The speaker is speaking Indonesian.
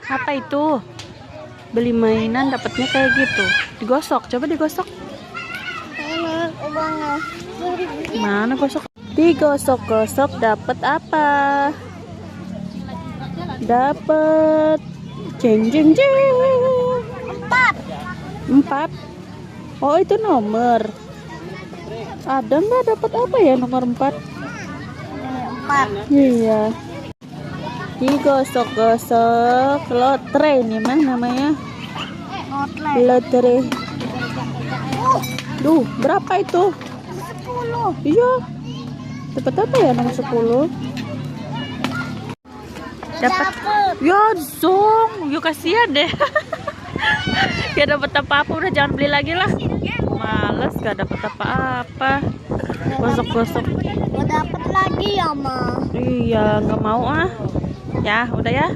Apa itu? Beli mainan dapatnya kayak gitu. Digosok, coba digosok. Mana gosok? Digosok-gosok dapat apa? Dapat jeng jeng jeng. 4. Oh, itu nomor. Ada nggak dapat apa ya nomor 4? 4. Iya. Digosok-gosok lotre ini mah namanya. Lotre. Duh, berapa itu? 10. Iya. Dapat apa ya nomor 10? Dapat. Ya, zong. Yuk kasihan deh. Ya dapat apa-apa, udah jangan beli lagi lah. Males gak dapat apa-apa. Gosok-gosok. Mau dapat lagi ya, Ma? Iya, nggak mau ah. Ya, udah ya.